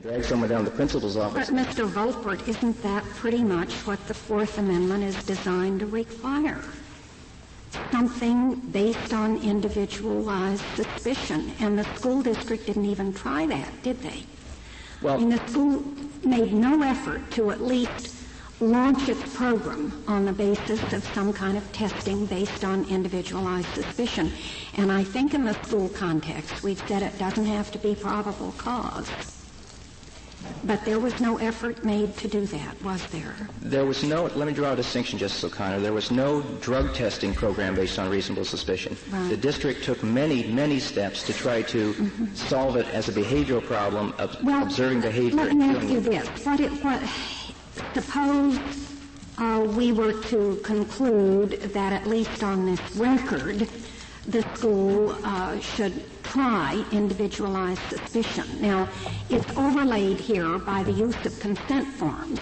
and drag someone down to the principal's office. But, Mr. Volpert, isn't that pretty much what the Fourth Amendment is designed to require? Something based on individualized suspicion. And the school district didn't even try that, did they? Well, the school made no effort to at least launch its program on the basis of some kind of testing based on individualized suspicion. And I think in the school context, we've said it doesn't have to be probable cause. But there was no effort made to do that, was there? There was no, let me draw a distinction, Justice O'Connor. There was no drug testing program based on reasonable suspicion. Right. The district took many, many steps to try to solve it as a behavioral problem of observing behavior. Let me ask you this. Suppose we were to conclude that at least on this record, the school should try individualized suspicion. Now, it's overlaid here by the use of consent forms.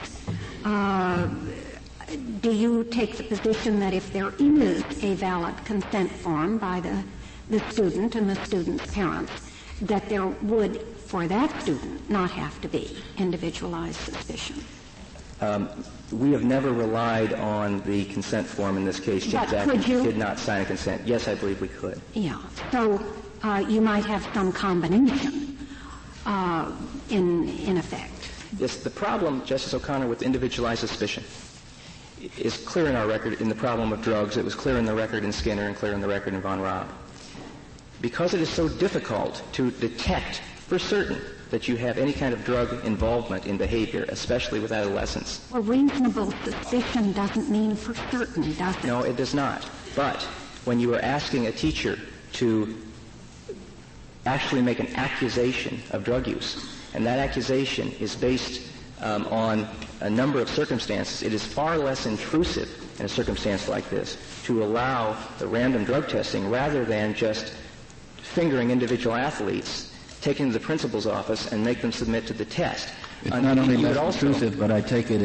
Do you take the position that if there is a valid consent form by the student and the student's parents, that there would, for that student, not have to be individualized suspicion? We have never relied on the consent form in this case. James Acton did not sign a consent. Yes, I believe we could. Yeah. So you might have some combination in effect. Yes, the problem, Justice O'Connor, with individualized suspicion is clear in our record in the problem of drugs. It was clear in the record in Skinner and clear in the record in Von Raab. Because it is so difficult to detect for certain that you have any kind of drug involvement in behavior, especially with adolescents. Well, reasonable suspicion doesn't mean for certain, does it? No, it does not. But when you are asking a teacher to actually make an accusation of drug use, and that accusation is based on a number of circumstances, it is far less intrusive in a circumstance like this to allow the random drug testing rather than just fingering individual athletes, take them to the principal's office and make them submit to the test. It's not only less intrusive, but I take it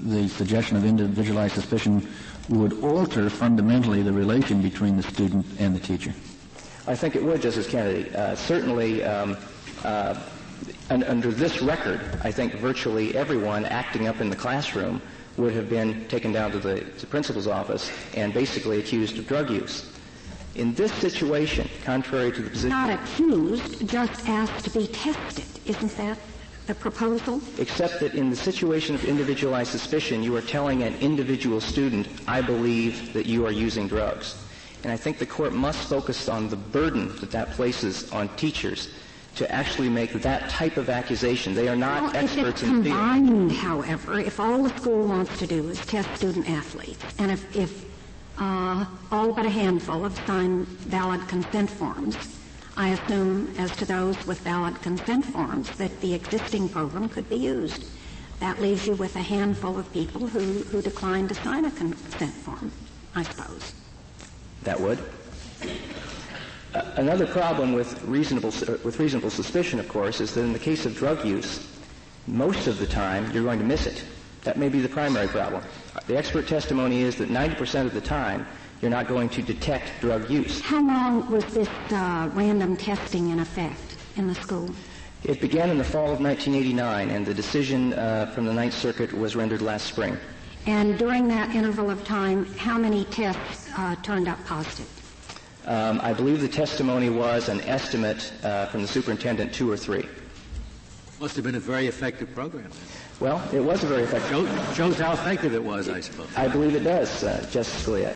the suggestion of individualized suspicion would alter fundamentally the relation between the student and the teacher. I think it would, Justice Kennedy. Certainly, under this record, I think virtually everyone acting up in the classroom would have been taken down to the principal's office and basically accused of drug use. In this situation, contrary to the position... Not accused, just asked to be tested. Isn't that the proposal? Except that in the situation of individualized suspicion, you are telling an individual student, I believe that you are using drugs. And I think the court must focus on the burden that places on teachers to actually make that type of accusation. They are not experts in the field. Combined, however, if all the school wants to do is test student athletes, and if all but a handful have signed valid consent forms, I assume as to those with valid consent forms that the existing program could be used. That leaves you with a handful of people who decline to sign a consent form, I suppose. That would. Another problem with reasonable suspicion, of course, is that in the case of drug use, most of the time you're going to miss it. That may be the primary problem. The expert testimony is that 90% of the time you're not going to detect drug use. How long was this random testing in effect in the school? It began in the fall of 1989, and the decision from the Ninth Circuit was rendered last spring. And during that interval of time, how many tests turned up positive? I believe the testimony was an estimate from the superintendent, 2 or 3. Must have been a very effective program. Well, it was a very effective. Shows how effective it was, I suppose. I believe it does, Justice Scalia.